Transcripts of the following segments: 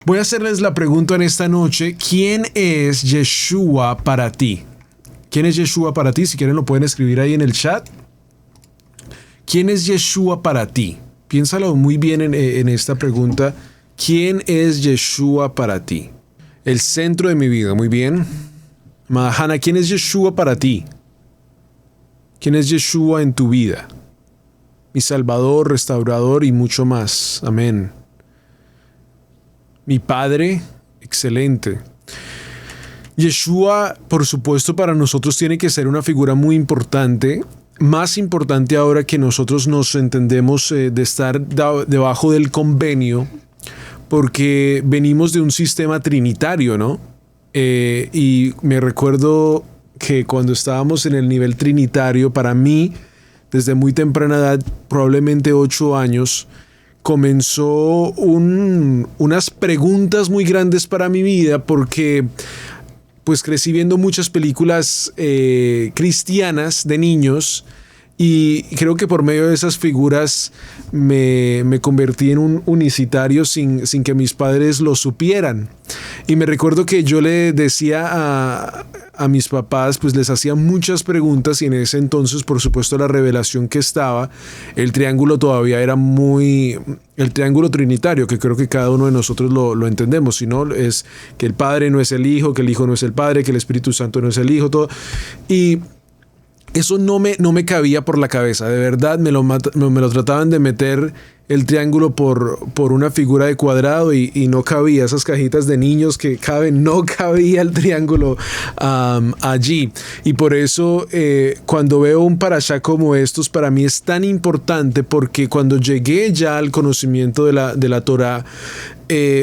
Voy a hacerles la pregunta en esta noche. ¿Quién es Yeshua para ti? ¿Quién es Yeshua para ti? Si quieren lo pueden escribir ahí en el chat. ¿Quién es Yeshua para ti? Piénsalo muy bien en esta pregunta. ¿Quién es Yeshua para ti? El centro de mi vida, muy bien. Mahana, ¿quién es Yeshua para ti? ¿Quién es Yeshua en tu vida? Mi Salvador, Restaurador y mucho más. Amén. Mi Padre, excelente. Yeshua, por supuesto, para nosotros tiene que ser una figura muy importante, más importante ahora que nosotros nos entendemos de estar debajo del convenio, porque venimos de un sistema trinitario, ¿no? Y me recuerdo que cuando estábamos en el nivel trinitario, para mí, desde muy temprana edad, probablemente 8 años, comenzó unas preguntas muy grandes para mi vida, porque pues crecí viendo muchas películas cristianas de niños, y creo que por medio de esas figuras me convertí en un unicitario sin que mis padres lo supieran. Y me recuerdo que yo le decía a mis papás, pues les hacía muchas preguntas, y en ese entonces, por supuesto, la revelación que estaba, el triángulo todavía era el triángulo trinitario, que creo que cada uno de nosotros lo entendemos, si no es que el Padre no es el Hijo, que el Hijo no es el Padre, que el Espíritu Santo no es el Hijo, todo. Y eso no me cabía por la cabeza, de verdad me lo trataban de meter el triángulo por una figura de cuadrado y no cabía, esas cajitas de niños que caben, no cabía el triángulo allí. Y por eso cuando veo un parashá como estos, para mí es tan importante, porque cuando llegué ya al conocimiento de la Torá,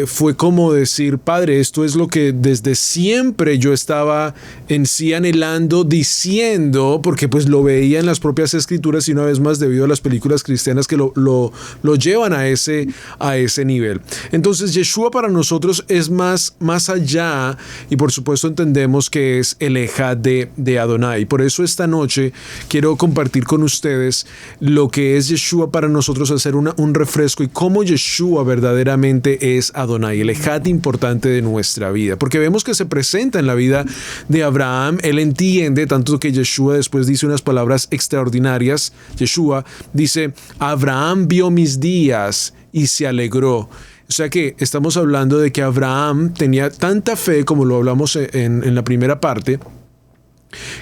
fue como decir: Padre, esto es lo que desde siempre yo estaba en sí anhelando, diciendo, porque pues lo veía en las propias escrituras, y una vez más debido a las películas cristianas que lo llevan a ese nivel. Entonces Yeshua para nosotros es más allá, y por supuesto entendemos que es el Ejad de Adonai. Por eso esta noche quiero compartir con ustedes lo que es Yeshua para nosotros, hacer un refresco, y cómo Yeshua verdaderamente es Adonai, el Ejad importante de nuestra vida, porque vemos que se presenta en la vida de Abraham. Él entiende, tanto que Yeshua después dice unas palabras extraordinarias. Yeshua dice: Abraham vio mis días y se alegró. O sea que estamos hablando de que Abraham tenía tanta fe, como lo hablamos en la primera parte,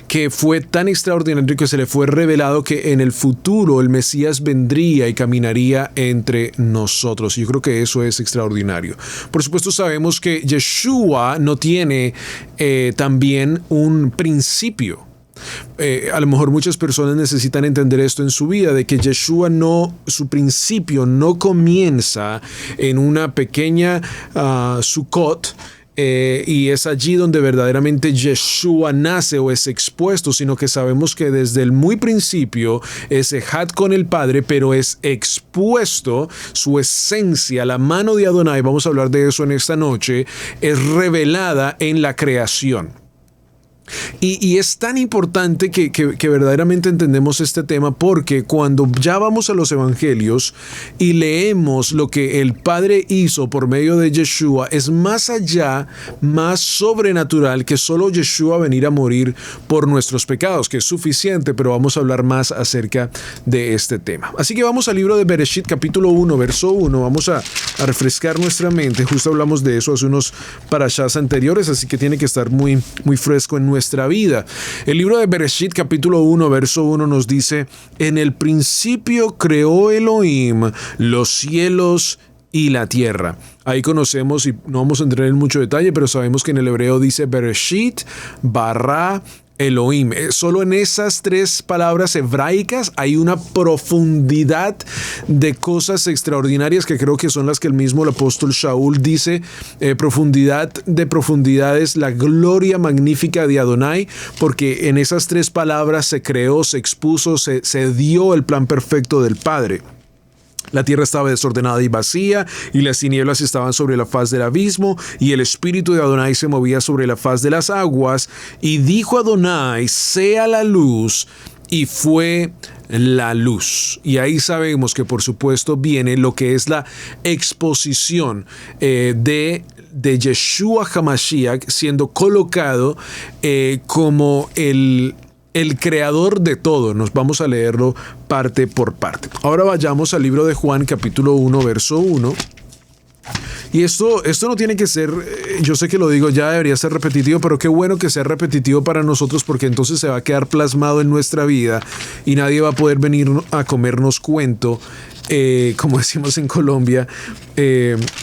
que fue tan extraordinario que se le fue revelado que en el futuro el Mesías vendría y caminaría entre nosotros. Yo creo que eso es extraordinario. Por supuesto sabemos que Yeshua no tiene también un principio. A lo mejor muchas personas necesitan entender esto en su vida, de que Yeshua su principio no comienza en una pequeña Sukkot, y es allí donde verdaderamente Yeshua nace o es expuesto, sino que sabemos que desde el muy principio es Ejad con el Padre, pero es expuesto su esencia, la mano de Adonai, vamos a hablar de eso en esta noche, es revelada en la creación. Y es tan importante que verdaderamente entendemos este tema, porque cuando ya vamos a los evangelios y leemos lo que el Padre hizo por medio de Yeshua, es más allá, más sobrenatural que solo Yeshua venir a morir por nuestros pecados, que es suficiente, pero vamos a hablar más acerca de este tema. Así que vamos al libro de Bereshit, capítulo 1, verso 1. Vamos a refrescar nuestra mente. Justo hablamos de eso hace unos parashás anteriores, así que tiene que estar muy, muy fresco en nuestra vida. El libro de Bereshit, capítulo 1, verso 1 nos dice: en el principio creó Elohim los cielos y la tierra. Ahí conocemos, y no vamos a entrar en mucho detalle, pero sabemos que en el hebreo dice Bereshit bara Elohim. Solo en esas 3 palabras hebraicas hay una profundidad de cosas extraordinarias que creo que son las que el mismo el apóstol Shaul dice: profundidad de profundidades, la gloria magnífica de Adonai, porque en esas 3 palabras se creó, se expuso, se dio el plan perfecto del Padre. La tierra estaba desordenada y vacía, y las tinieblas estaban sobre la faz del abismo, y el espíritu de Adonai se movía sobre la faz de las aguas. Y dijo Adonai: sea la luz, y fue la luz. Y ahí sabemos que por supuesto viene lo que es la exposición de Yeshua HaMashiach siendo colocado como el creador de todo. Nos vamos a leerlo parte por parte. Ahora vayamos al libro de Juan, capítulo 1, verso 1. Y esto no tiene que ser, yo sé que lo digo ya, debería ser repetitivo, pero qué bueno que sea repetitivo para nosotros, porque entonces se va a quedar plasmado en nuestra vida y nadie va a poder venir a comernos cuento, como decimos en Colombia,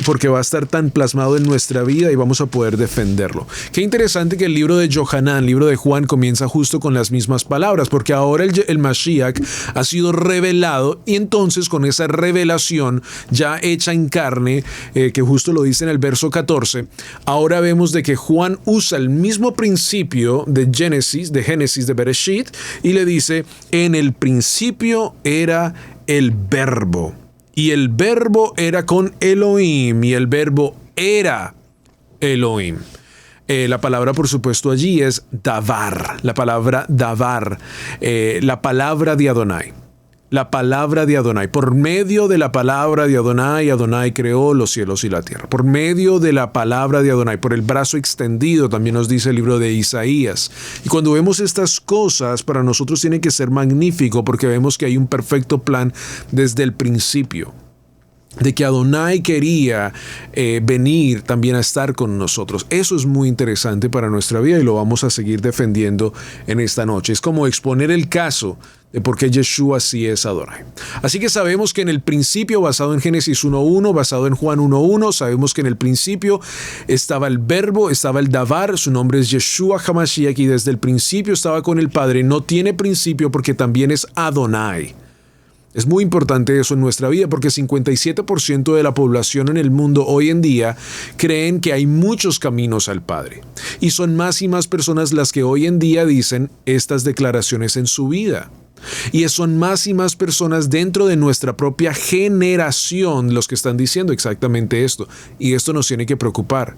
porque va a estar tan plasmado en nuestra vida y vamos a poder defenderlo. Qué interesante que el libro de Yohanan, libro de Juan, comienza justo con las mismas palabras, porque ahora el Mashiach ha sido revelado, y entonces con esa revelación ya hecha en carne, que justo lo dice en el verso 14, ahora vemos de que Juan usa el mismo principio de Génesis, de Bereshit, y le dice, en el principio era el verbo, y el verbo era con Elohim, y el verbo era Elohim. La palabra, por supuesto, allí es davar, la palabra davar, la palabra de Adonai. La palabra de Adonai. Por medio de la palabra de Adonai, Adonai creó los cielos y la tierra. Por medio de la palabra de Adonai, por el brazo extendido, también nos dice el libro de Isaías. Y cuando vemos estas cosas, para nosotros tiene que ser magnífico, porque vemos que hay un perfecto plan desde el principio, de que Adonai quería venir también a estar con nosotros. Eso es muy interesante para nuestra vida y lo vamos a seguir defendiendo en esta noche. Es como exponer el caso de por qué Yeshua sí es Adonai. Así que sabemos que en el principio, basado en Génesis 1.1, basado en Juan 1.1, sabemos que en el principio estaba el verbo, estaba el davar, su nombre es Yeshua HaMashiach, y desde el principio estaba con el Padre. No tiene principio porque también es Adonai. Es muy importante eso en nuestra vida, porque 57% de la población en el mundo hoy en día creen que hay muchos caminos al Padre. Y son más y más personas las que hoy en día dicen estas declaraciones en su vida. Y son más y más personas dentro de nuestra propia generación los que están diciendo exactamente esto. Y esto nos tiene que preocupar.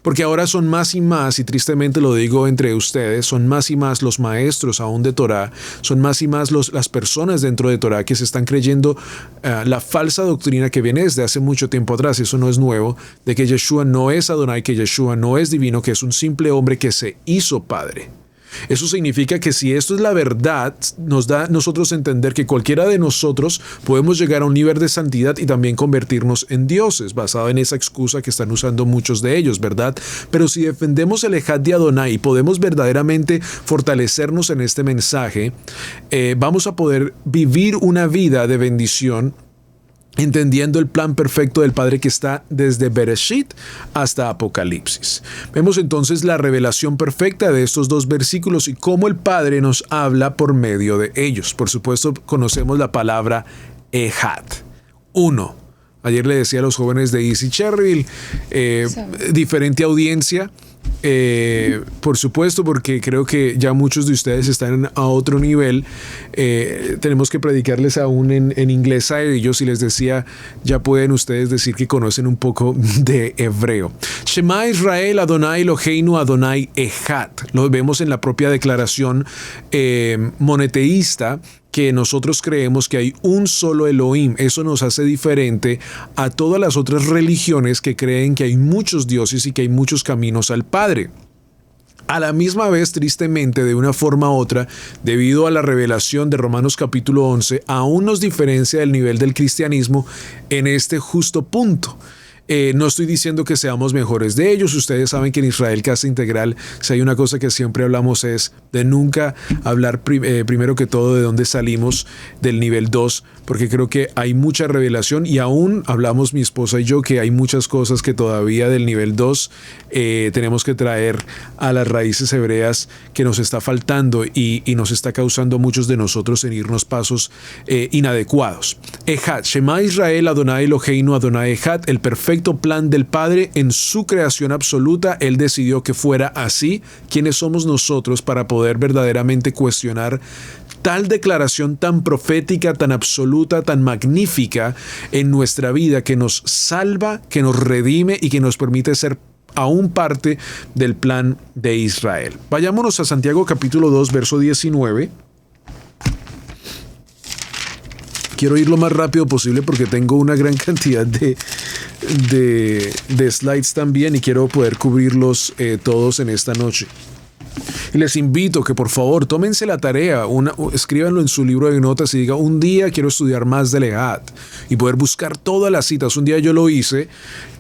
Porque ahora son más y más, y tristemente lo digo entre ustedes, son más y más los maestros aún de Torah, son más y más las personas dentro de Torah que se están creyendo la falsa doctrina que viene desde hace mucho tiempo atrás, eso no es nuevo, de que Yeshua no es Adonai, que Yeshua no es divino, que es un simple hombre que se hizo Padre. Eso significa que si esto es la verdad, nos da a nosotros entender que cualquiera de nosotros podemos llegar a un nivel de santidad y también convertirnos en dioses, basado en esa excusa que están usando muchos de ellos, ¿verdad? Pero si defendemos el Ejad de Adonai y podemos verdaderamente fortalecernos en este mensaje, vamos a poder vivir una vida de bendición, entendiendo el plan perfecto del Padre que está desde Bereshit hasta Apocalipsis. Vemos entonces la revelación perfecta de estos dos versículos y cómo el Padre nos habla por medio de ellos. Por supuesto, conocemos la palabra Ejad, uno. Ayer le decía a los jóvenes de Easy Cherryville, diferente audiencia, por supuesto, porque creo que ya muchos de ustedes están a otro nivel. Tenemos que predicarles aún en inglés a ellos, y les decía, ya pueden ustedes decir que conocen un poco de hebreo. Shema Israel, Adonai Eloheinu, Adonai Ejad. Lo vemos en la propia declaración monoteísta, que nosotros creemos que hay un solo Elohim. Eso nos hace diferente a todas las otras religiones que creen que hay muchos dioses y que hay muchos caminos al Padre. A la misma vez, tristemente, de una forma u otra, debido a la revelación de Romanos capítulo 11, aún nos diferencia del nivel del cristianismo en este justo punto. No estoy diciendo que seamos mejores de ellos. Ustedes saben que en Israel Casa Integral, si hay una cosa que siempre hablamos, es de nunca hablar primero que todo de dónde salimos del nivel 2, porque creo que hay mucha revelación, y aún hablamos mi esposa y yo que hay muchas cosas que todavía del nivel 2 tenemos que traer a las raíces hebreas, que nos está faltando y nos está causando a muchos de nosotros en irnos pasos inadecuados. Ejad, Shema Israel, Adonai Eloheinu, Adonai Ejad, el perfecto plan del Padre en su creación absoluta. Él decidió que fuera así. ¿Quiénes somos nosotros para poder verdaderamente cuestionar tal declaración tan profética, tan absoluta, tan magnífica en nuestra vida, que nos salva, que nos redime y que nos permite ser aún parte del plan de Israel? Vayámonos a Santiago capítulo 2, verso 19. quiero ir lo más rápido posible porque tengo una gran cantidad de slides también y quiero poder cubrirlos todos en esta noche. Y les invito que por favor tómense la tarea, escríbanlo en su libro de notas y diga: un día quiero estudiar más de Lehat y poder buscar todas las citas. Un día yo lo hice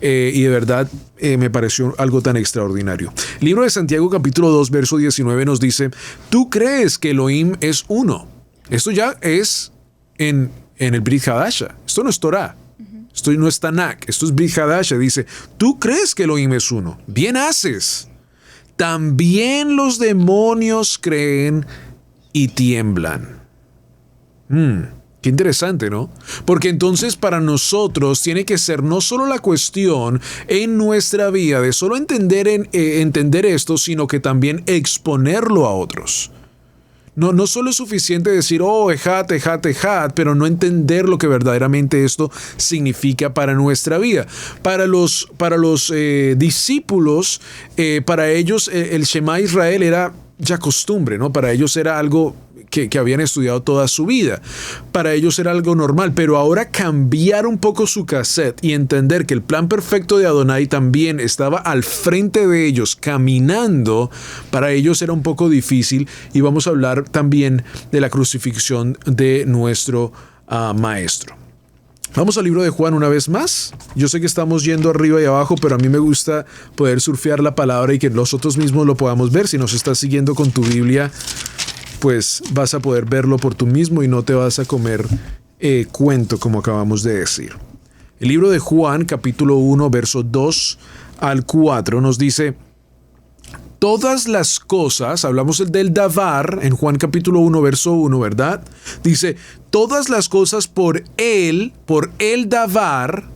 y de verdad me pareció algo tan extraordinario. El libro de Santiago capítulo 2 verso 19 nos dice: tú crees que Elohim es uno. Esto ya es en el Brit Hadasha. Esto no es Torah. Esto no es Tanakh. Esto es Brit Hadasha. Dice: tú crees que Elohim es uno. Bien haces. También los demonios creen y tiemblan. Qué interesante, ¿no? Porque entonces para nosotros tiene que ser no solo la cuestión en nuestra vida de solo entender esto, sino que también exponerlo a otros. No solo es suficiente decir: oh, ejat, pero no entender lo que verdaderamente esto significa para nuestra vida. Para los discípulos, para ellos el Shema Israel era ya costumbre, ¿no? Para ellos era algo que habían estudiado toda su vida. Para ellos era algo normal, pero ahora cambiar un poco su cassette y entender que el plan perfecto de Adonai también estaba al frente de ellos, caminando, para ellos era un poco difícil. Y vamos a hablar también de la crucifixión de nuestro maestro. Vamos al libro de Juan una vez más. Yo sé que estamos yendo arriba y abajo, pero a mí me gusta poder surfear la palabra y que nosotros mismos lo podamos ver. Si nos estás siguiendo con tu Biblia, pues vas a poder verlo por tú mismo y no te vas a comer cuento, como acabamos de decir. El libro de Juan, capítulo 1, verso 2 al 4, nos dice: todas las cosas, hablamos del Davar, en Juan capítulo 1, verso 1, ¿verdad? Dice: todas las cosas por el Davar,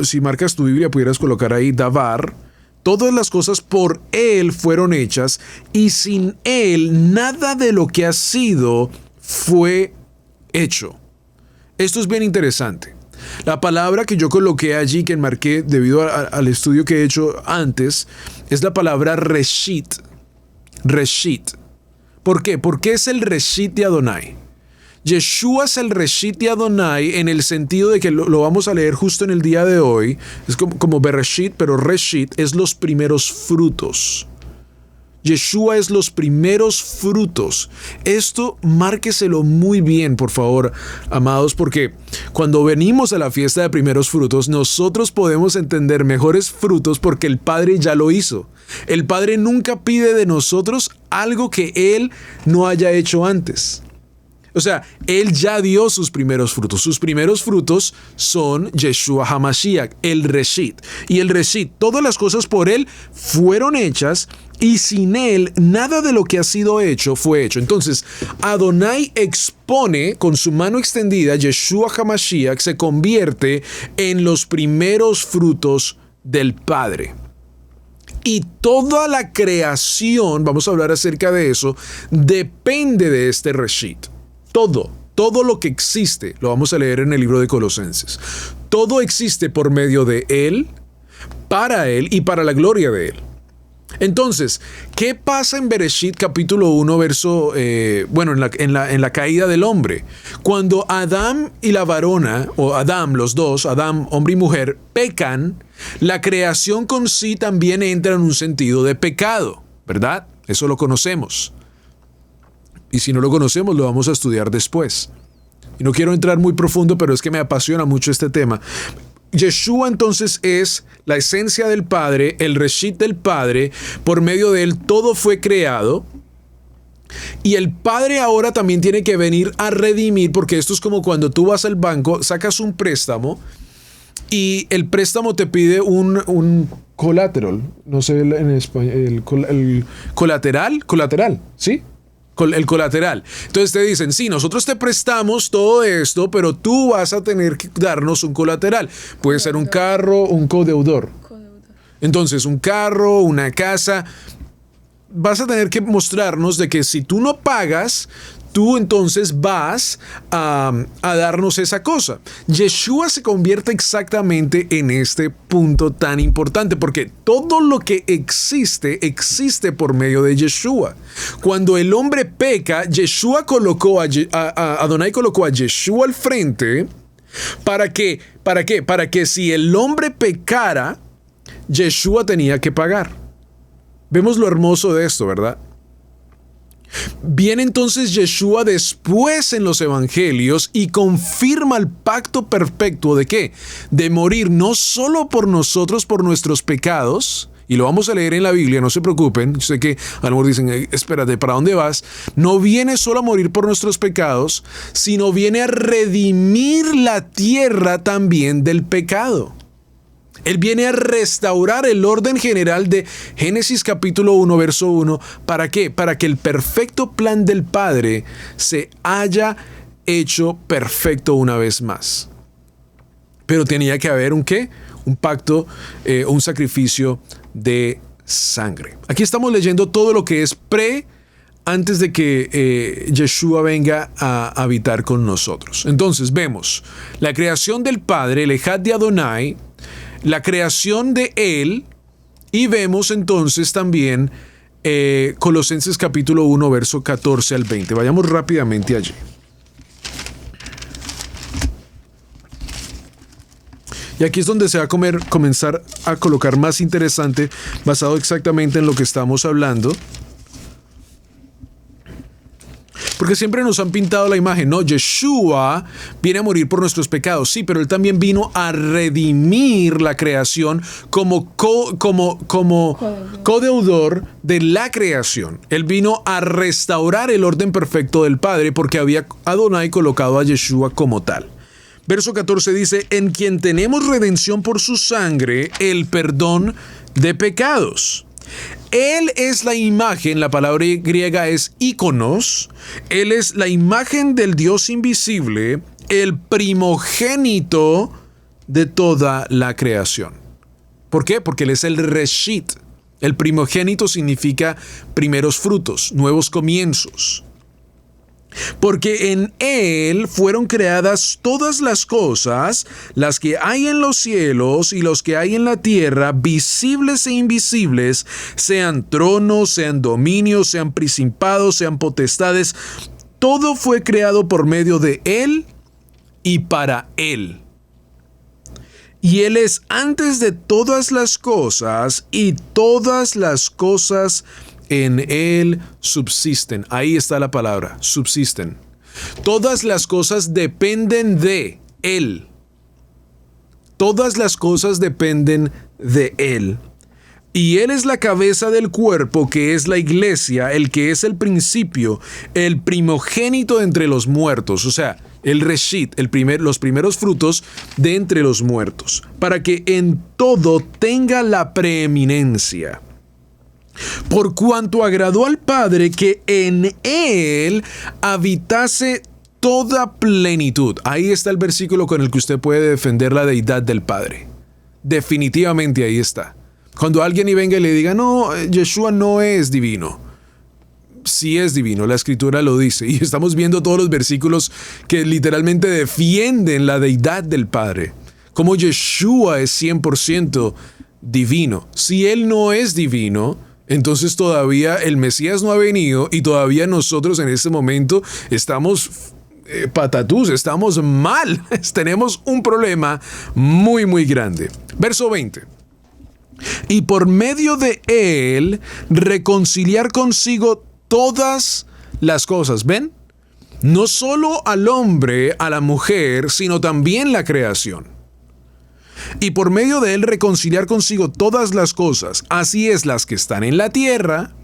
si marcas tu Biblia pudieras colocar ahí Davar. Todas las cosas por Él fueron hechas, y sin Él nada de lo que ha sido fue hecho. Esto es bien interesante. La palabra que yo coloqué allí, que marqué debido al estudio que he hecho antes, es la palabra Reshit. Reshit. ¿Por qué? Porque es el Reshit de Adonai. Yeshua es el Reshit de Adonai en el sentido de que lo vamos a leer justo en el día de hoy. Es como Bereshit, pero Reshit es los primeros frutos. Yeshua es los primeros frutos. Esto márqueselo muy bien, por favor, amados, porque cuando venimos a la fiesta de primeros frutos, nosotros podemos entender mejores frutos porque el Padre ya lo hizo. El Padre nunca pide de nosotros algo que Él no haya hecho antes. O sea, Él ya dio sus primeros frutos. Sus primeros frutos son Yeshua HaMashiach, el Reshit. Y el Reshit, todas las cosas por Él fueron hechas, y sin Él nada de lo que ha sido hecho fue hecho. Entonces, Adonai expone con su mano extendida, Yeshua HaMashiach se convierte en los primeros frutos del Padre. Y toda la creación, vamos a hablar acerca de eso, depende de este Reshit. Todo lo que existe, lo vamos a leer en el libro de Colosenses. Todo existe por medio de Él, para Él y para la gloria de Él. Entonces, ¿qué pasa en Bereshit capítulo 1, verso, en la caída del hombre? Cuando Adán y la varona, o Adán, los dos, Adán, hombre y mujer, pecan, la creación con sí también entra en un sentido de pecado, ¿verdad? Eso lo conocemos. Y si no lo conocemos, lo vamos a estudiar después. Y no quiero entrar muy profundo, pero es que me apasiona mucho este tema. Yeshua entonces es la esencia del Padre, el Reshit del Padre. Por medio de Él todo fue creado. Y el Padre ahora también tiene que venir a redimir, porque esto es como cuando tú vas al banco, sacas un préstamo y el préstamo te pide un collateral. No sé en español, el colateral, ¿sí? El colateral. Entonces te dicen: sí, nosotros te prestamos todo esto, pero tú vas a tener que darnos un colateral. Puede ser un carro, un codeudor. Entonces, un carro, una casa. Vas a tener que mostrarnos de que si tú no pagas, tú entonces vas a darnos esa cosa. Yeshua se convierte exactamente en este punto tan importante, porque todo lo que existe por medio de Yeshua. Cuando el hombre peca, Yeshua colocó Adonai colocó a Yeshua al frente. ¿Para qué? Para que si el hombre pecara, Yeshua tenía que pagar. Vemos lo hermoso de esto, ¿verdad? Viene entonces Yeshua después en los evangelios y confirma el pacto perfecto ¿de qué? De morir no solo por nosotros, por nuestros pecados, y lo vamos a leer en la Biblia, no se preocupen. Yo sé que a lo mejor dicen, espérate, ¿para dónde vas? No viene solo a morir por nuestros pecados, sino viene a redimir la tierra también del pecado. Él viene a restaurar el orden general de Génesis capítulo 1, verso 1. ¿Para qué? Para que el perfecto plan del Padre se haya hecho perfecto una vez más. Pero tenía que haber un ¿qué? Un pacto, un sacrificio de sangre. Aquí estamos leyendo todo lo que es antes de que Yeshua venga a habitar con nosotros. Entonces vemos la creación del Padre, el Ejad de Adonai, la creación de Él, y vemos entonces también Colosenses capítulo 1, verso 14 al 20. Vayamos rápidamente allí. Y aquí es donde se va a comenzar a colocar más interesante, basado exactamente en lo que estamos hablando. Porque siempre nos han pintado la imagen, ¿no? Yeshua viene a morir por nuestros pecados, sí, pero Él también vino a redimir la creación como codeudor de la creación. Él vino a restaurar el orden perfecto del Padre porque había Adonai colocado a Yeshua como tal. Verso 14 dice, en quien tenemos redención por su sangre, el perdón de pecados. Él es la imagen, la palabra griega es íconos, Él es la imagen del Dios invisible, el primogénito de toda la creación. ¿Por qué? Porque Él es el Reshit. El primogénito significa primeros frutos, nuevos comienzos. Porque en Él fueron creadas todas las cosas, las que hay en los cielos y los que hay en la tierra, visibles e invisibles, sean tronos, sean dominios, sean principados, sean potestades. Todo fue creado por medio de Él y para Él. Y Él es antes de todas las cosas, y todas las cosas en Él subsisten. Ahí está la palabra, subsisten. Todas las cosas dependen de Él. Todas las cosas dependen de Él. Y Él es la cabeza del cuerpo, que es la iglesia, el que es el principio, el primogénito de entre los muertos. O sea, el Reshit, los primeros frutos de entre los muertos. Para que en todo tenga la preeminencia. Por cuanto agradó al Padre que en Él habitase toda plenitud. Ahí está el versículo con el que usted puede defender la deidad del Padre. Definitivamente ahí está. Cuando alguien venga y le diga, no, Yeshua no es divino. Sí es divino, la Escritura lo dice. Y estamos viendo todos los versículos que literalmente defienden la deidad del Padre. Como Yeshua es 100% divino. Si Él no es divino, entonces todavía el Mesías no ha venido y todavía nosotros en este momento estamos patatús, estamos mal. Tenemos un problema muy, muy grande. Verso 20. Y por medio de Él reconciliar consigo todas las cosas. ¿Ven? No solo al hombre, a la mujer, sino también la creación. Y por medio de Él reconciliar consigo todas las cosas, así es las que están en la tierra,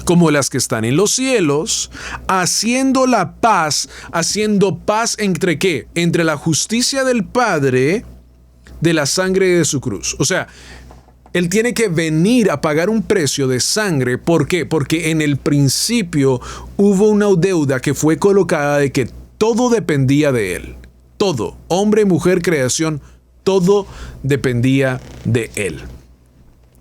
como las que están en los cielos, haciendo paz entre ¿qué? Entre la justicia del Padre de la sangre de su cruz. O sea, Él tiene que venir a pagar un precio de sangre. ¿Por qué? Porque en el principio hubo una deuda que fue colocada de que todo dependía de Él. Todo, hombre, mujer, creación, todo dependía de Él.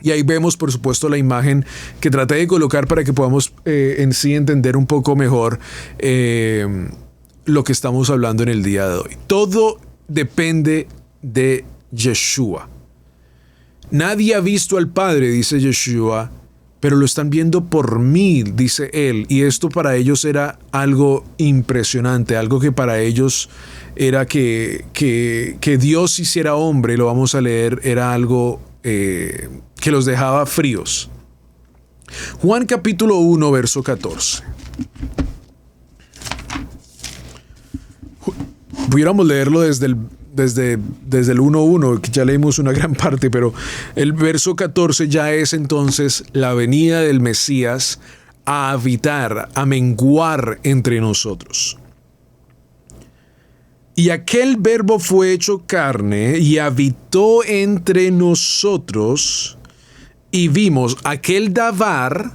Y ahí vemos, por supuesto, la imagen que traté de colocar para que podamos en sí entender un poco mejor lo que estamos hablando en el día de hoy. Todo depende de Yeshua. Nadie ha visto al Padre, dice Yeshua, pero lo están viendo por mí, dice él. Y esto para ellos era algo impresionante, algo que para ellos era que Dios hiciera hombre, lo vamos a leer, era algo que los dejaba fríos. Juan capítulo 1, verso 14. Pudiéramos leerlo desde el 1.1, que ya leímos una gran parte, pero el verso 14 ya es entonces la venida del Mesías a habitar, a menguar entre nosotros. Y aquel verbo fue hecho carne y habitó entre nosotros, y vimos aquel davar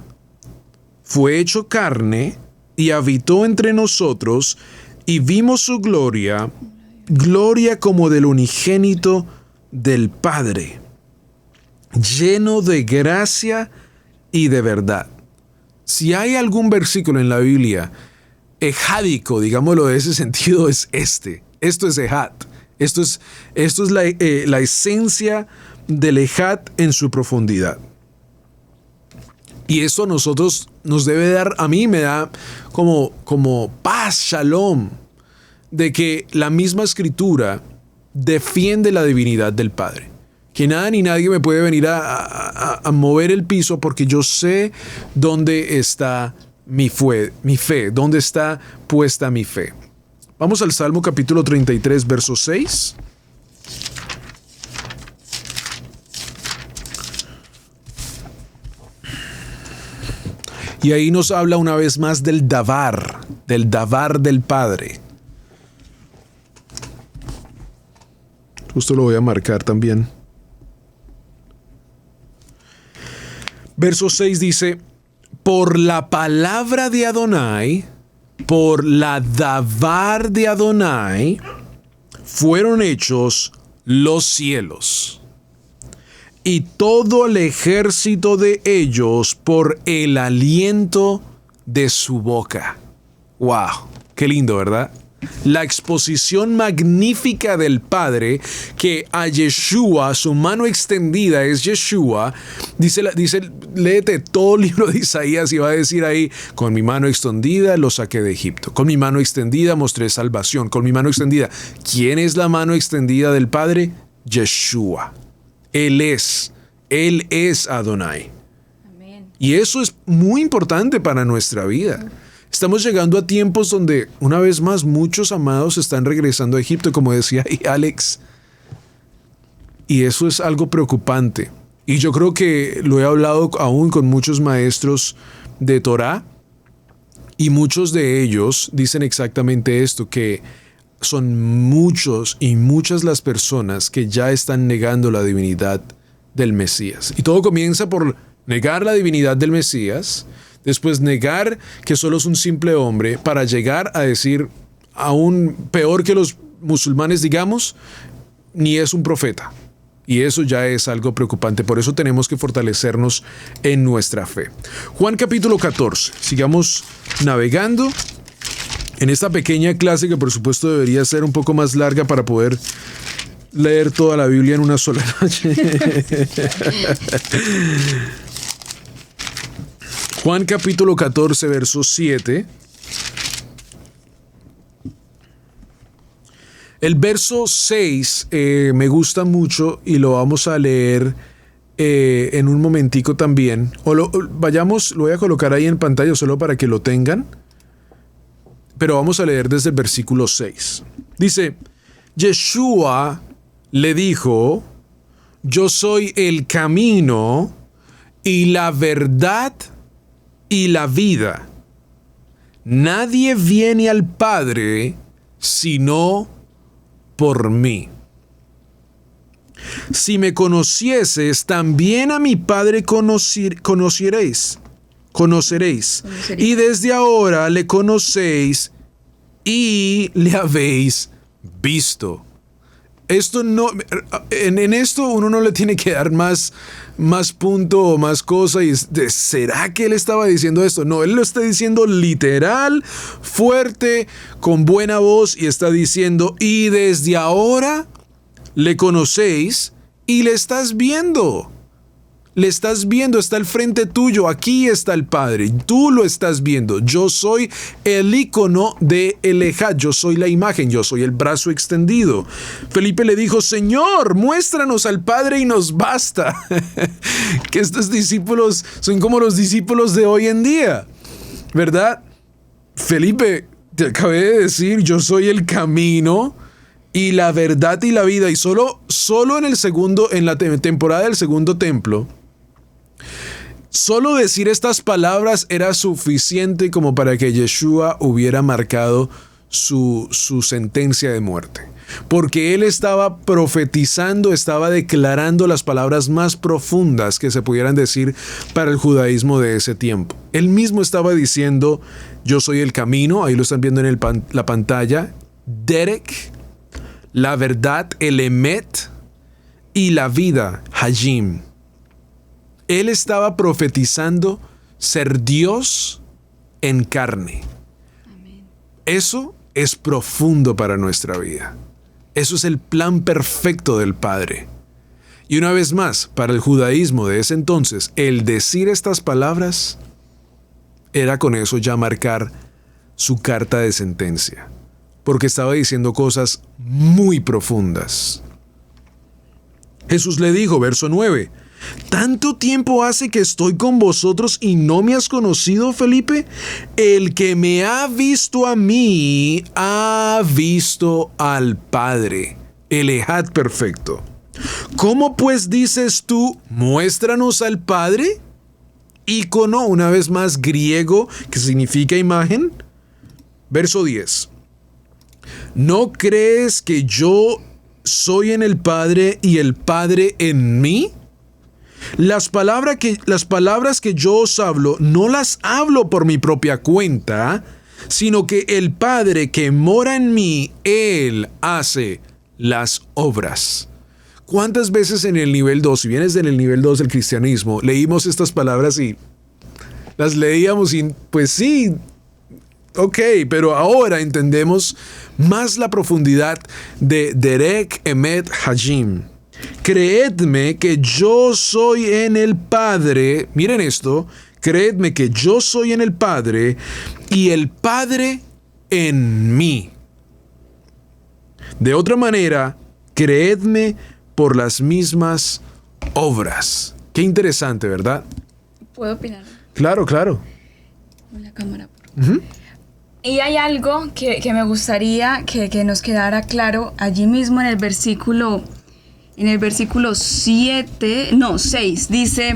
fue hecho carne y habitó entre nosotros, y vimos su gloria, gloria como del unigénito del Padre, lleno de gracia y de verdad. Si hay algún versículo en la Biblia ejádico, digámoslo de ese sentido, es este. Esto es Ejad. Esto es la esencia del Ejad en su profundidad. Y eso a nosotros nos debe dar, a mí me da como paz, shalom, de que la misma Escritura defiende la divinidad del Padre. Que nada ni nadie me puede venir a mover el piso porque yo sé dónde está mi fe, dónde está puesta mi fe. Vamos al Salmo capítulo 33, verso 6. Y ahí nos habla una vez más del davar del Padre. Justo lo voy a marcar también. Verso 6 dice: por la palabra de Adonai, por la davar de Adonai, fueron hechos los cielos, y todo el ejército de ellos por el aliento de su boca. ¡Wow! ¡Qué lindo!, ¿verdad? La exposición magnífica del Padre, que a Yeshua, su mano extendida es Yeshua. Dice, léete todo el libro de Isaías y va a decir ahí: con mi mano extendida lo saqué de Egipto, con mi mano extendida mostré salvación, con mi mano extendida. ¿Quién es la mano extendida del Padre? Yeshua. Él es Adonai. Amén. Y eso es muy importante para nuestra vida. Estamos llegando a tiempos donde, una vez más, muchos amados están regresando a Egipto, como decía ahí Alex. Y eso es algo preocupante. Y yo creo que lo he hablado aún con muchos maestros de Torá, y muchos de ellos dicen exactamente esto, que son muchos y muchas las personas que ya están negando la divinidad del Mesías. Y todo comienza por negar la divinidad del Mesías, después negar que solo es un simple hombre, para llegar a decir, aún peor que los musulmanes, digamos, ni es un profeta. Y eso ya es algo preocupante. Por eso tenemos que fortalecernos en nuestra fe. Juan capítulo 14. Sigamos navegando en esta pequeña clase, que por supuesto debería ser un poco más larga para poder leer toda la Biblia en una sola noche. Juan capítulo 14, verso 7. El verso 6 me gusta mucho y lo vamos a leer en un momentico también. Lo voy a colocar ahí en pantalla solo para que lo tengan. Pero vamos a leer desde el versículo 6. Dice: Yeshua le dijo: yo soy el camino y la verdad y la vida. Nadie viene al Padre sino por mí. Si me conocieses, también a mi Padre conoceréis. Y desde ahora le conocéis y le habéis visto. esto no, en esto uno no le tiene que dar más punto o más cosa. Y ¿será que él estaba diciendo esto? No, él lo está diciendo literal, fuerte, con buena voz, y está diciendo, y desde ahora le conocéis y le estás viendo. Le estás viendo, está al frente tuyo, aquí está el Padre, tú lo estás viendo. Yo soy el ícono de Ejad, yo soy la imagen, yo soy el brazo extendido. Felipe le dijo, Señor, muéstranos al Padre y nos basta. Que estos discípulos son como los discípulos de hoy en día, ¿verdad? Felipe, te acabé de decir, yo soy el camino y la verdad y la vida. Y solo en la temporada del segundo templo, solo decir estas palabras era suficiente como para que Yeshua hubiera marcado su sentencia de muerte. Porque él estaba profetizando, estaba declarando las palabras más profundas que se pudieran decir para el judaísmo de ese tiempo. Él mismo estaba diciendo, yo soy el camino, ahí lo están viendo en la pantalla, Derek, la verdad, el Emet, y la vida, Hajim. Él estaba profetizando ser Dios en carne. Amén. Eso es profundo para nuestra vida. Eso es el plan perfecto del Padre. Y una vez más, para el judaísmo de ese entonces, el decir estas palabras era con eso ya marcar su carta de sentencia, porque estaba diciendo cosas muy profundas. Jesús le dijo, verso 9, ¿tanto tiempo hace que estoy con vosotros y no me has conocido, Felipe? El que me ha visto a mí, ha visto al Padre, el Ejad perfecto. ¿Cómo pues dices tú, muéstranos al Padre? Ícono, una vez más griego, que significa imagen. Verso 10. ¿No crees que yo soy en el Padre y el Padre en mí? Las palabras que yo os hablo, no las hablo por mi propia cuenta, sino que el Padre que mora en mí, Él hace las obras. ¿Cuántas veces en el nivel 2, si vienes en el nivel 2 del cristianismo, leímos estas palabras y las leíamos y pues sí, ok, pero ahora entendemos más la profundidad de Derek Emet Hajim. Creedme que yo soy en el Padre, miren esto, creedme que yo soy en el Padre y el Padre en mí. De otra manera, creedme por las mismas obras. Qué interesante, ¿verdad? ¿Puedo opinar? Claro, claro. Con la cámara. Uh-huh. Y hay algo que me gustaría que nos quedara claro allí mismo en el versículo 6, dice,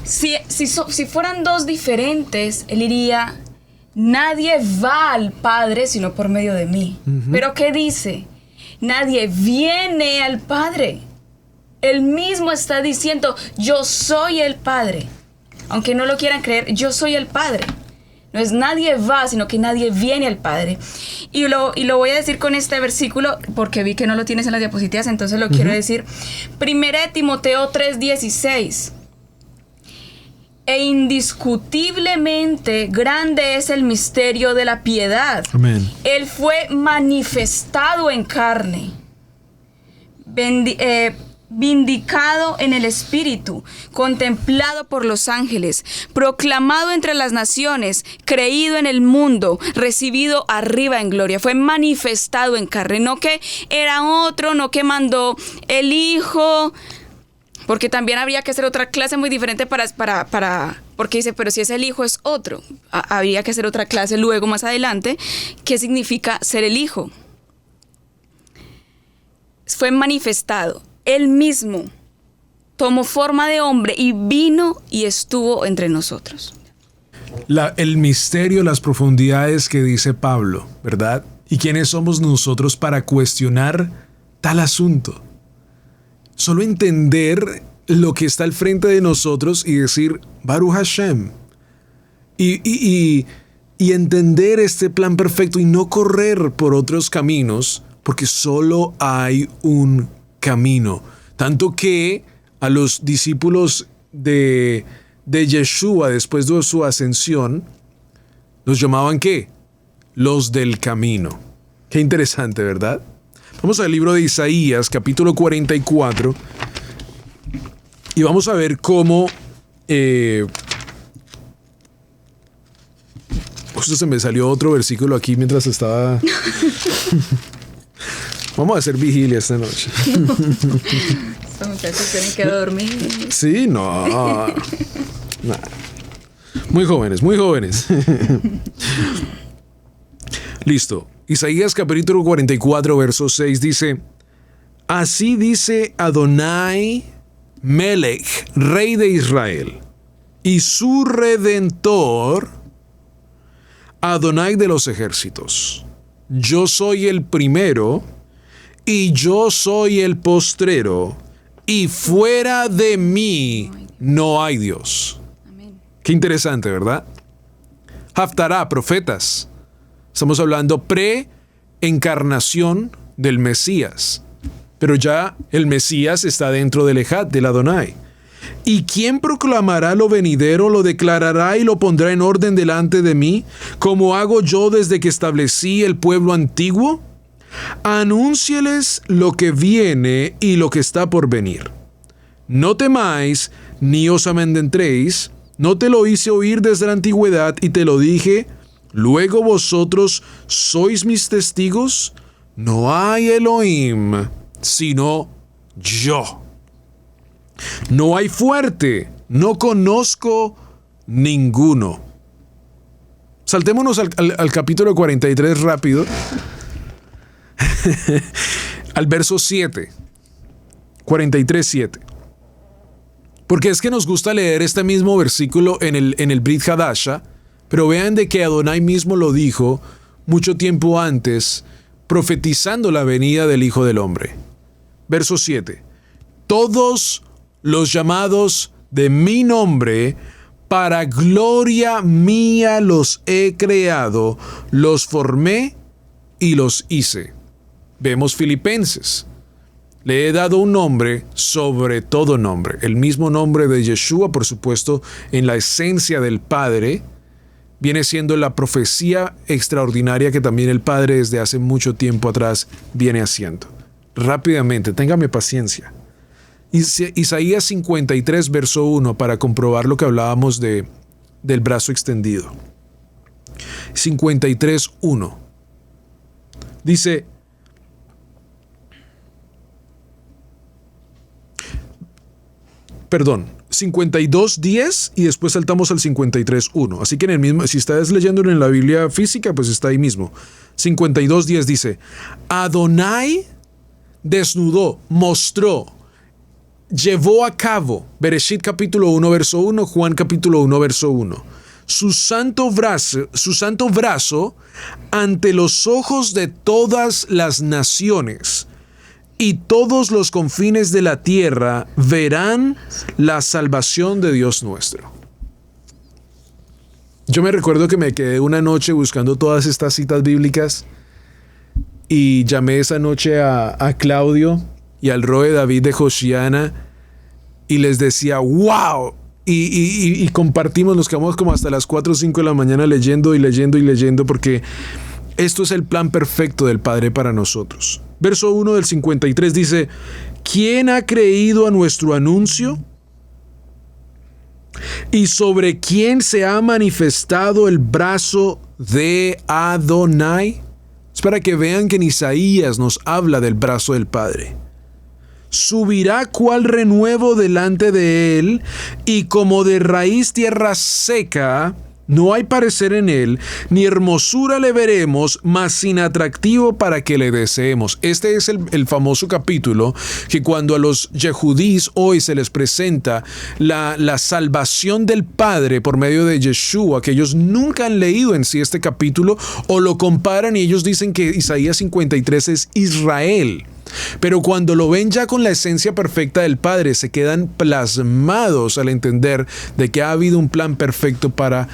si fueran dos diferentes, él diría, nadie va al Padre sino por medio de mí. Uh-huh. Pero ¿qué dice? Nadie viene al Padre. Él mismo está diciendo, yo soy el Padre. Aunque no lo quieran creer, yo soy el Padre. No es nadie va, sino que nadie viene al Padre. Y lo voy a decir con este versículo, porque vi que no lo tienes en las diapositivas, entonces lo quiero decir. 1 Timoteo 3:16. E indiscutiblemente grande es el misterio de la piedad. Amén. Él fue manifestado en carne, vindicado en el Espíritu, contemplado por los ángeles, proclamado entre las naciones, creído en el mundo, recibido arriba en gloria. Fue manifestado en carne, no que era otro, no que mandó el Hijo, porque también habría que hacer otra clase muy diferente porque dice, pero si es el Hijo es otro. Habría que hacer otra clase luego más adelante, ¿qué significa ser el Hijo? Fue manifestado. Él mismo tomó forma de hombre y vino y estuvo entre nosotros. El misterio, las profundidades que dice Pablo, ¿verdad? ¿Y quiénes somos nosotros para cuestionar tal asunto? Solo entender lo que está al frente de nosotros y decir, Baruch Hashem. Y entender este plan perfecto y no correr por otros caminos porque solo hay un camino. Tanto que a los discípulos de Yeshua después de su ascensión, los llamaban ¿qué? Los del camino. Qué interesante, ¿verdad? Vamos al libro de Isaías, capítulo 44, y vamos a ver cómo... justo se me salió otro versículo aquí mientras estaba... Vamos a hacer vigilia esta noche. Estos muchachos tienen que dormir. Sí, no. Nah. Muy jóvenes, muy jóvenes. Listo. Isaías capítulo 44, verso 6 dice: Así dice Adonai Melech, rey de Israel, y su redentor, Adonai de los ejércitos. Yo soy el primero y yo soy el postrero, y fuera de mí no hay Dios. Amén. Qué interesante, ¿verdad? Haftará, profetas. Estamos hablando pre-encarnación del Mesías. Pero ya el Mesías está dentro del Ejad, del Adonai. ¿Y quién proclamará lo venidero, lo declarará y lo pondrá en orden delante de mí, como hago yo desde que establecí el pueblo antiguo? Anúncieles lo que viene y lo que está por venir. No temáis, ni os amedrentéis, no te lo hice oír desde la antigüedad y te lo dije, luego vosotros sois mis testigos. No hay Elohim, sino yo. No hay fuerte, no conozco ninguno. Saltémonos al capítulo 43 rápido. Al verso 7. 43, 7. Porque es que nos gusta leer este mismo versículo en el Brit Hadasha, pero vean de que Adonai mismo lo dijo mucho tiempo antes, profetizando la venida del Hijo del Hombre. Verso 7. Todos los llamados de mi nombre, para gloria mía los he creado, los formé y los hice. Vemos Filipenses. Le he dado un nombre sobre todo nombre. El mismo nombre de Yeshua, por supuesto, en la esencia del Padre, viene siendo la profecía extraordinaria que también el Padre desde hace mucho tiempo atrás viene haciendo. Rápidamente, téngame paciencia. Isaías 53, verso 1, para comprobar lo que hablábamos del brazo extendido. 53, 1. Dice: Perdón, 52:10 y después saltamos al 53:1. Así que en el mismo, si estás leyéndolo en la Biblia física, pues está ahí mismo. 52:10 dice: Adonai desnudó, mostró, llevó a cabo, Bereshit capítulo 1, verso 1, Juan capítulo 1, verso 1, su santo brazo ante los ojos de todas las naciones, y todos los confines de la tierra verán la salvación de Dios nuestro. Yo me recuerdo que me quedé una noche buscando todas estas citas bíblicas y llamé esa noche a Claudio y al Roe David de Josiana y les decía ¡wow! Y compartimos, nos quedamos como hasta las 4 o 5 de la mañana leyendo porque esto es el plan perfecto del Padre para nosotros. Verso 1 del 53 dice: ¿Quién ha creído a nuestro anuncio? ¿Y sobre quién se ha manifestado el brazo de Adonai? Es para que vean que en Isaías nos habla del brazo del Padre. Subirá cual renuevo delante de él, y como de raíz tierra seca, no hay parecer en él, ni hermosura le veremos, mas sin atractivo para que le deseemos. Este es el famoso capítulo que cuando a los yehudís hoy se les presenta la salvación del Padre por medio de Yeshua, que ellos nunca han leído en sí este capítulo, o lo comparan y ellos dicen que Isaías 53 es Israel. Pero cuando lo ven ya con la esencia perfecta del Padre, se quedan plasmados al entender de que ha habido un plan perfecto para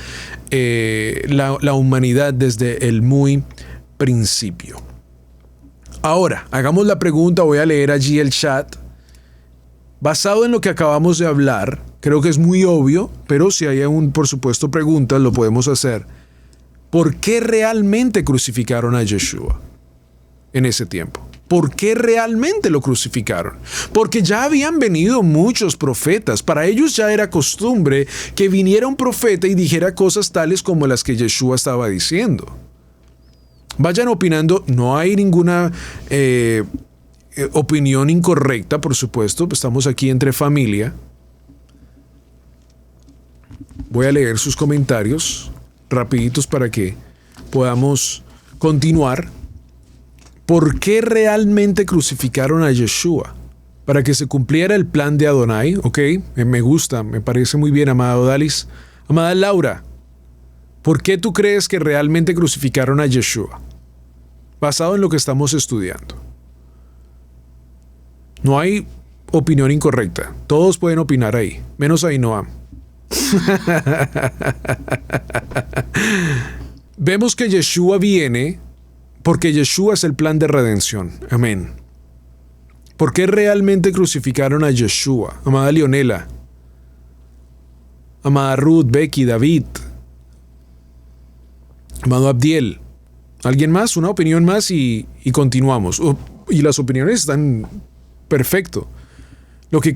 la humanidad desde el muy principio. Ahora, hagamos la pregunta, voy a leer allí el chat. Basado en lo que acabamos de hablar, creo que es muy obvio, pero si hay aún, por supuesto, preguntas, lo podemos hacer. ¿Por qué realmente crucificaron a Yeshua en ese tiempo? ¿Por qué realmente lo crucificaron? Porque ya habían venido muchos profetas. Para ellos ya era costumbre que viniera un profeta y dijera cosas tales como las que Yeshua estaba diciendo. Vayan opinando, no hay ninguna opinión incorrecta, por supuesto, estamos aquí entre familia. Voy a leer sus comentarios rapiditos para que podamos continuar. ¿Por qué realmente crucificaron a Yeshua? Para que se cumpliera el plan de Adonai, ¿ok? Me gusta, me parece muy bien, amada Odalis. Amada Laura, ¿por qué tú crees que realmente crucificaron a Yeshua? Basado en lo que estamos estudiando. No hay opinión incorrecta. Todos pueden opinar ahí, menos Ainhoa. Vemos que Yeshua viene porque Yeshua es el plan de redención. Amén. ¿Por qué realmente crucificaron a Yeshua? Amada Leonela, amada Ruth, Becky, David, amado Abdiel. ¿Alguien más? ¿Una opinión más? Y continuamos. Y las opiniones están perfecto. Lo que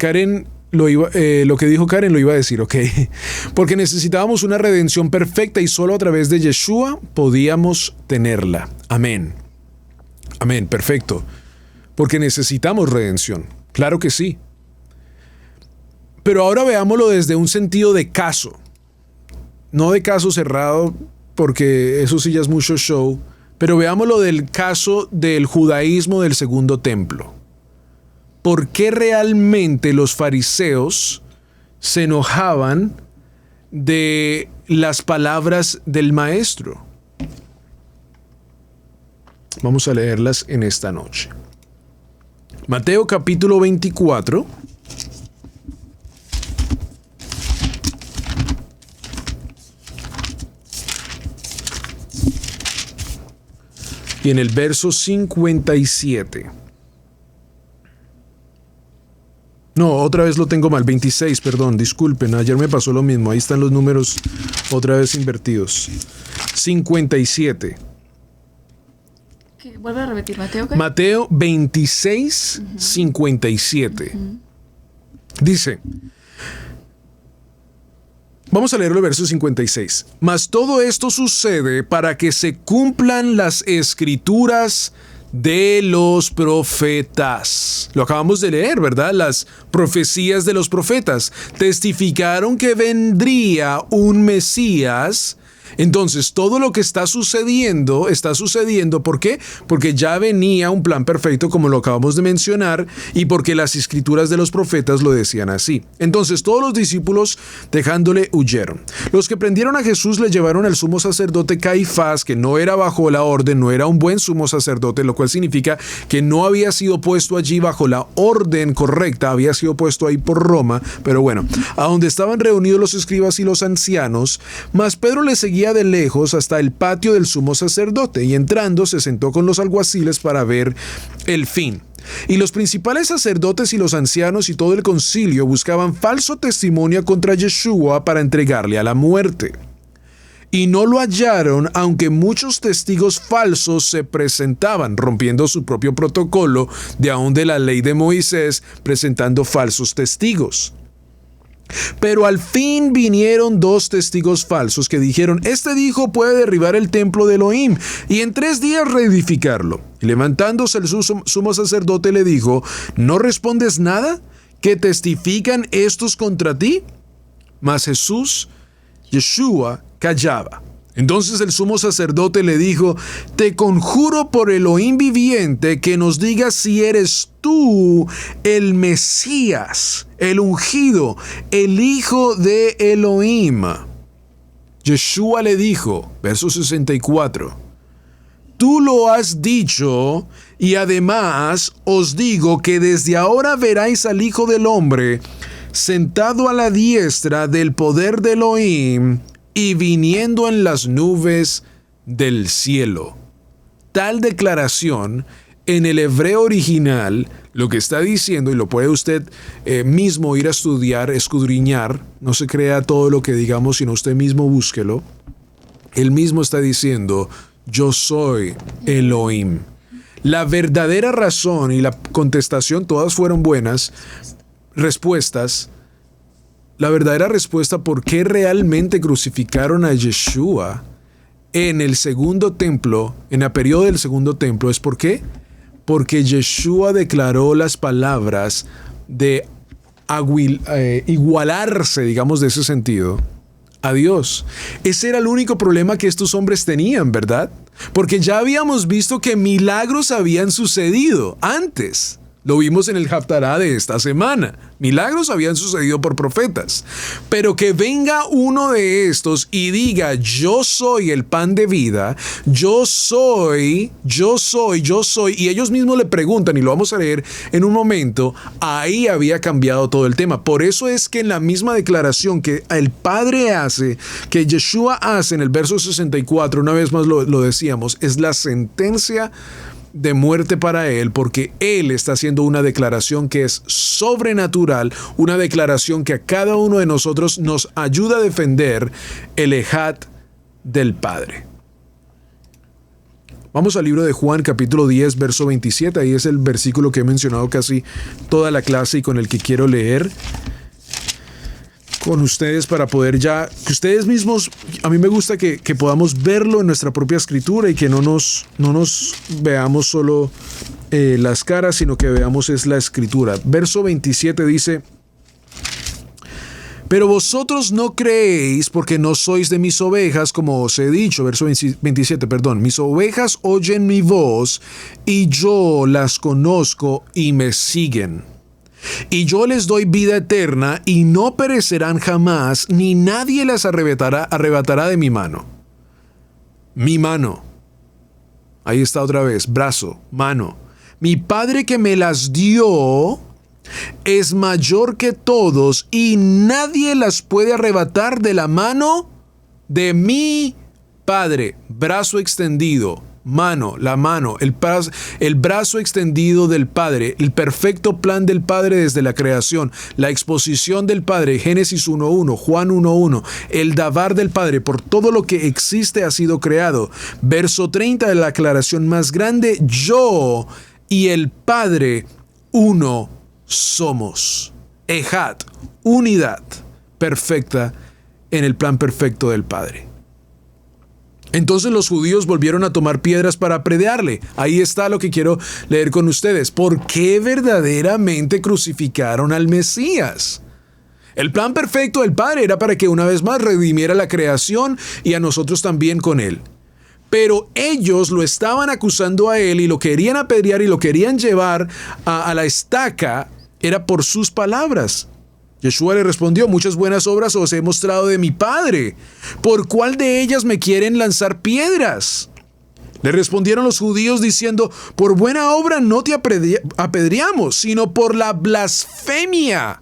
dijo Karen lo iba a decir, ¿ok? Porque necesitábamos una redención perfecta y solo a través de Yeshua podíamos tenerla. Amén. Amén, perfecto. Porque necesitamos redención. Claro que sí. Pero ahora veámoslo desde un sentido de caso. No de caso cerrado, porque eso sí ya es mucho show. Pero veámoslo del caso del judaísmo del segundo templo. ¿Por qué realmente los fariseos se enojaban de las palabras del maestro? Vamos a leerlas en esta noche. Mateo capítulo 24. Y en el verso 57. No, otra vez lo tengo mal, 26, perdón, disculpen, ayer me pasó lo mismo, ahí están los números otra vez invertidos. 57. ¿Qué? Vuelve a repetir, Mateo, ¿qué? Mateo 26, 57. Dice, vamos a leer el verso 56. Mas todo esto sucede para que se cumplan las escrituras de los profetas. Lo acabamos de leer, ¿verdad? Las profecías de los profetas testificaron que vendría un Mesías. Entonces, todo lo que está sucediendo, ¿por qué? Porque ya venía un plan perfecto, como lo acabamos de mencionar, y porque las escrituras de los profetas lo decían así. Entonces, todos los discípulos, dejándole, huyeron. Los que prendieron a Jesús le llevaron al sumo sacerdote Caifás, que no era bajo la orden, no era un buen sumo sacerdote, lo cual significa que no había sido puesto allí bajo la orden correcta, había sido puesto ahí por Roma, pero bueno, a donde estaban reunidos los escribas y los ancianos, mas Pedro le seguía de lejos hasta el patio del sumo sacerdote, y entrando se sentó con los alguaciles para ver el fin. Y los principales sacerdotes y los ancianos y todo el concilio buscaban falso testimonio contra Yeshua para entregarle a la muerte. Y no lo hallaron, aunque muchos testigos falsos se presentaban, rompiendo su propio protocolo de aún de la ley de Moisés, presentando falsos testigos. Pero al fin vinieron 2 testigos falsos que dijeron: este dijo puede derribar el templo de Elohim y en 3 días reedificarlo. Y levantándose el sumo sacerdote le dijo: ¿no respondes nada? ¿Qué testifican estos contra ti? Mas Yeshua callaba. Entonces el sumo sacerdote le dijo: te conjuro por Elohim viviente que nos digas si eres tú el Mesías, el ungido, el hijo de Elohim. Yeshua le dijo, verso 64, tú lo has dicho, y además os digo que desde ahora veráis al Hijo del Hombre sentado a la diestra del poder de Elohim y viniendo en las nubes del cielo. Tal declaración En el hebreo original, lo que está diciendo, y lo puede usted mismo ir a estudiar, escudriñar, no se crea todo lo que digamos, sino usted mismo búsquelo. Él mismo está diciendo, yo soy Elohim. La verdadera razón y la contestación, todas fueron buenas respuestas. La verdadera respuesta por qué realmente crucificaron a Yeshua en el segundo templo, en el periodo del segundo templo, es ¿por qué? Porque Yeshua declaró las palabras de igualarse, digamos, de ese sentido, a Dios. Ese era el único problema que estos hombres tenían, ¿verdad? Porque ya habíamos visto que milagros habían sucedido antes. Lo vimos en el Haftará de esta semana. Milagros habían sucedido por profetas. Pero que venga uno de estos y diga, yo soy el pan de vida, yo soy, y ellos mismos le preguntan, y lo vamos a leer en un momento, ahí había cambiado todo el tema. Por eso es que en la misma declaración que el Padre hace, que Yeshua hace en el verso 64, una vez más lo decíamos, es la sentencia de muerte para él, porque él está haciendo una declaración que es sobrenatural, una declaración que a cada uno de nosotros nos ayuda a defender el ejad del Padre. Vamos al libro de Juan, capítulo 10, verso 27. Ahí es el versículo que he mencionado casi toda la clase y con el que quiero leer con ustedes para poder ya, que ustedes mismos, a mí me gusta que podamos verlo en nuestra propia escritura y que no nos veamos solo las caras, sino que veamos es la escritura. Verso 27 dice, pero vosotros no creéis porque no sois de mis ovejas, como os he dicho. Verso 27, perdón. Mis ovejas oyen mi voz y yo las conozco y me siguen. Y yo les doy vida eterna y no perecerán jamás, ni nadie las arrebatará de mi mano. Mi mano. Ahí está otra vez, brazo, mano. Mi Padre que me las dio es mayor que todos y nadie las puede arrebatar de la mano de mi Padre. Brazo extendido. Mano, la mano, el brazo extendido del Padre, el perfecto plan del Padre desde la creación, la exposición del Padre, Génesis 1.1, Juan 1.1, el davar del Padre, por todo lo que existe ha sido creado. Verso 30 de la aclaración más grande, yo y el Padre uno somos. Ejad, unidad perfecta en el plan perfecto del Padre. Entonces los judíos volvieron a tomar piedras para apedrearle. Ahí está lo que quiero leer con ustedes. ¿Por qué verdaderamente crucificaron al Mesías? El plan perfecto del Padre era para que una vez más redimiera la creación y a nosotros también con él. Pero ellos lo estaban acusando a él y lo querían apedrear y lo querían llevar a la estaca. Era por sus palabras. Yeshua le respondió, muchas buenas obras os he mostrado de mi Padre. ¿Por cuál de ellas me quieren lanzar piedras? Le respondieron los judíos diciendo, por buena obra no te apedreamos, sino por la blasfemia.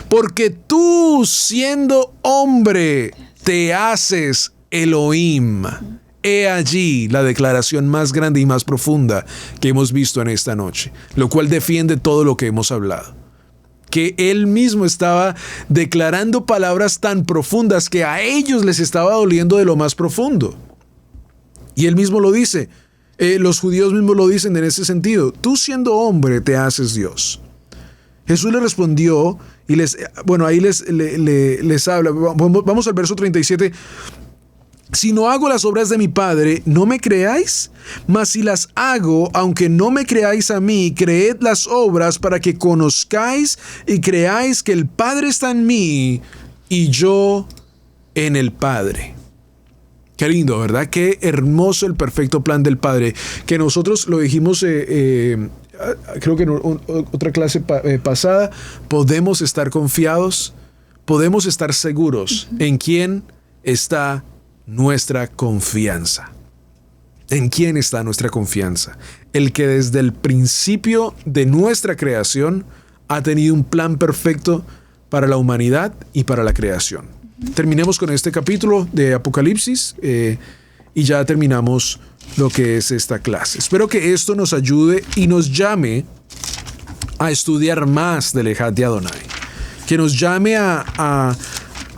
Porque tú, siendo hombre, te haces Elohim. He allí la declaración más grande y más profunda que hemos visto en esta noche, lo cual defiende todo lo que hemos hablado. Que él mismo estaba declarando palabras tan profundas que a ellos les estaba doliendo de lo más profundo. Y él mismo lo dice, los judíos mismos lo dicen en ese sentido, tú siendo hombre te haces Dios. Jesús le respondió y ahí les habla, vamos al verso 37. Si no hago las obras de mi Padre, ¿no me creáis? Mas si las hago, aunque no me creáis a mí, creed las obras para que conozcáis y creáis que el Padre está en mí y yo en el Padre. Qué lindo, ¿verdad? Qué hermoso el perfecto plan del Padre. Que nosotros lo dijimos, creo que en otra clase pasada, podemos estar confiados, podemos estar seguros en quién está nuestra confianza. ¿En quién está nuestra confianza? El que desde el principio de nuestra creación ha tenido un plan perfecto para la humanidad y para la creación. Terminemos con este capítulo de Apocalipsis y ya terminamos lo que es esta clase. Espero que esto nos ayude y nos llame a estudiar más del Ejad de Adonai. Que nos llame a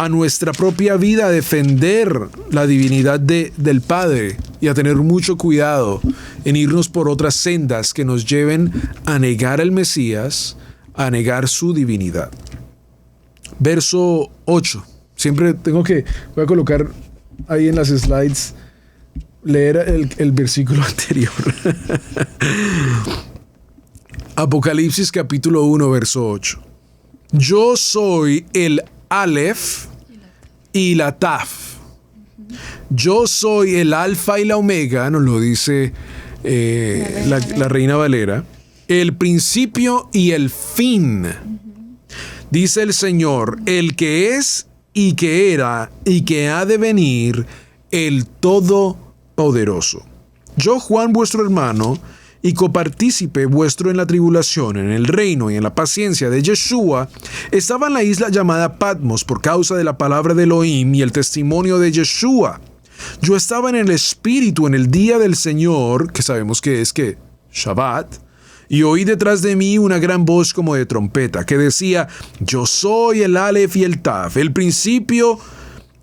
nuestra propia vida a defender la divinidad del Padre y a tener mucho cuidado en irnos por otras sendas que nos lleven a negar al Mesías, a negar su divinidad. Verso 8. Siempre voy a colocar ahí en las slides, leer el versículo anterior. Apocalipsis capítulo 1, verso 8. Yo soy el Aleph y la Taf. Yo soy el Alfa y la Omega, nos lo dice la Reina Valera, el principio y el fin. Dice el Señor, el que es y que era y que ha de venir, el Todopoderoso. Yo, Juan, vuestro hermano, y copartícipe vuestro en la tribulación, en el reino y en la paciencia de Yeshua, estaba en la isla llamada Patmos por causa de la palabra de Elohim y el testimonio de Yeshua. Yo estaba en el Espíritu en el día del Señor, que sabemos que es Shabbat, y oí detrás de mí una gran voz como de trompeta, que decía, yo soy el Aleph y el Taf, el primero,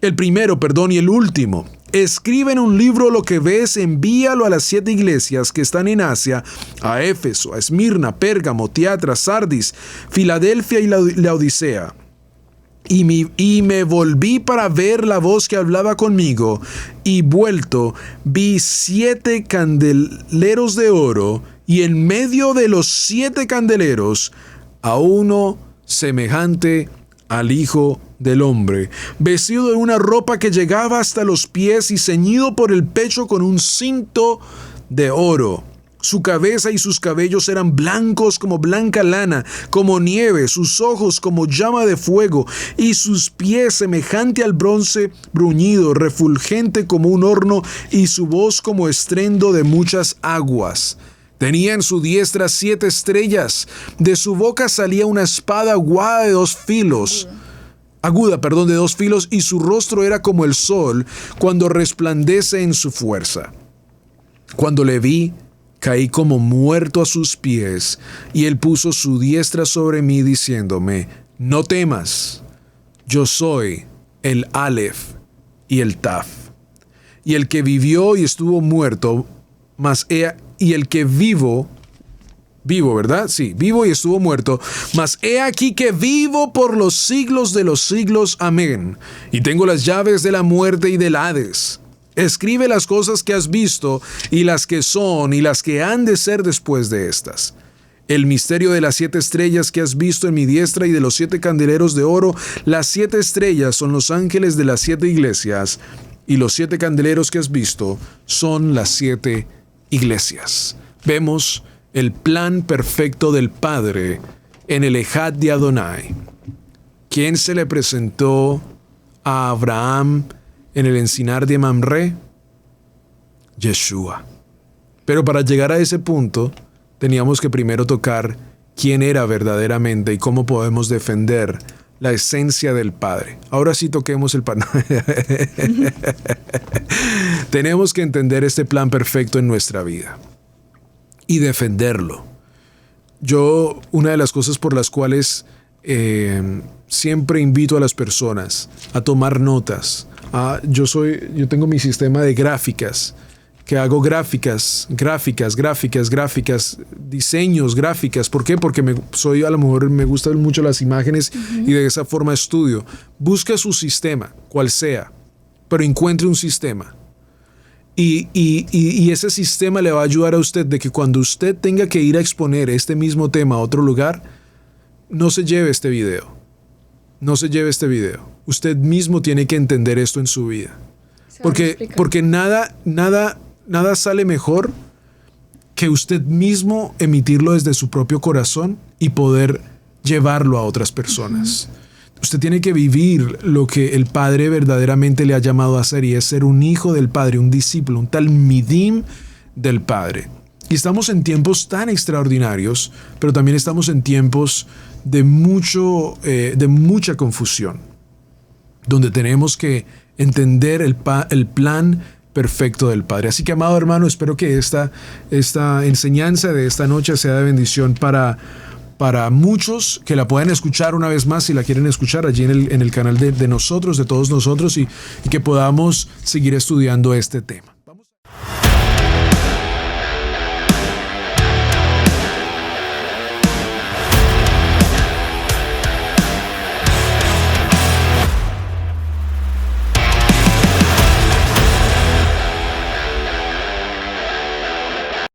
y el último. Escribe en un libro lo que ves, envíalo a las 7 iglesias que están en Asia, a Éfeso, a Esmirna, Pérgamo, Tiatira, Sardis, Filadelfia y Laodicea. Y me volví para ver la voz que hablaba conmigo, y vuelto vi 7 candeleros de oro, y en medio de los 7 candeleros, a uno semejante al Hijo del Hombre, vestido de una ropa que llegaba hasta los pies y ceñido por el pecho con un cinto de oro. Su cabeza y sus cabellos eran blancos como blanca lana, como nieve, sus ojos como llama de fuego, y sus pies semejante al bronce bruñido, refulgente como un horno, y su voz como estruendo de muchas aguas. Tenía en su diestra 7 estrellas, de su boca salía una espada aguda de 2 filos, y su rostro era como el sol cuando resplandece en su fuerza. Cuando le vi, caí como muerto a sus pies, y él puso su diestra sobre mí, diciéndome, no temas, yo soy el Aleph y el Taf. Y el que vivió y estuvo muerto, y el que vivo, ¿verdad? Sí, vivo y estuvo muerto, mas he aquí que vivo por los siglos de los siglos. Amén. Y tengo las llaves de la muerte y del Hades. Escribe las cosas que has visto, y las que son, y las que han de ser después de estas. El misterio de las 7 estrellas que has visto en mi diestra y de los 7 candeleros de oro. Las 7 estrellas son los ángeles de las 7 iglesias, y los 7 candeleros que has visto son las 7 iglesias. Vemos el plan perfecto del Padre en el Ejad de Adonai. ¿Quién se le presentó a Abraham en el encinar de Mamre? Yeshua. Pero para llegar a ese punto, teníamos que primero tocar quién era verdaderamente y cómo podemos defender la esencia del Padre. Ahora sí toquemos el pan. Tenemos que entender este plan perfecto en nuestra vida y defenderlo. Yo, una de las cosas por las cuales siempre invito a las personas a tomar notas. Yo tengo mi sistema de gráficas, que hago gráficas, diseños, gráficas. ¿Por qué? Porque a lo mejor me gustan mucho las imágenes y de esa forma estudio. Busca su sistema, cual sea, pero encuentre un sistema. Y ese sistema le va a ayudar a usted de que cuando usted tenga que ir a exponer este mismo tema a otro lugar, no se lleve este video. Usted mismo tiene que entender esto en su vida. Porque nada sale mejor que usted mismo emitirlo desde su propio corazón y poder llevarlo a otras personas. Usted tiene que vivir lo que el Padre verdaderamente le ha llamado a hacer, y es ser un hijo del Padre, un discípulo, un talmidim del Padre. Y estamos en tiempos tan extraordinarios, pero también estamos en tiempos de mucha confusión, donde tenemos que entender el plan perfecto del Padre. Así que, amado hermano, espero que esta enseñanza de esta noche sea de bendición para muchos, que la puedan escuchar una vez más si la quieren escuchar allí en el canal de nosotros, de todos nosotros, y que podamos seguir estudiando este tema.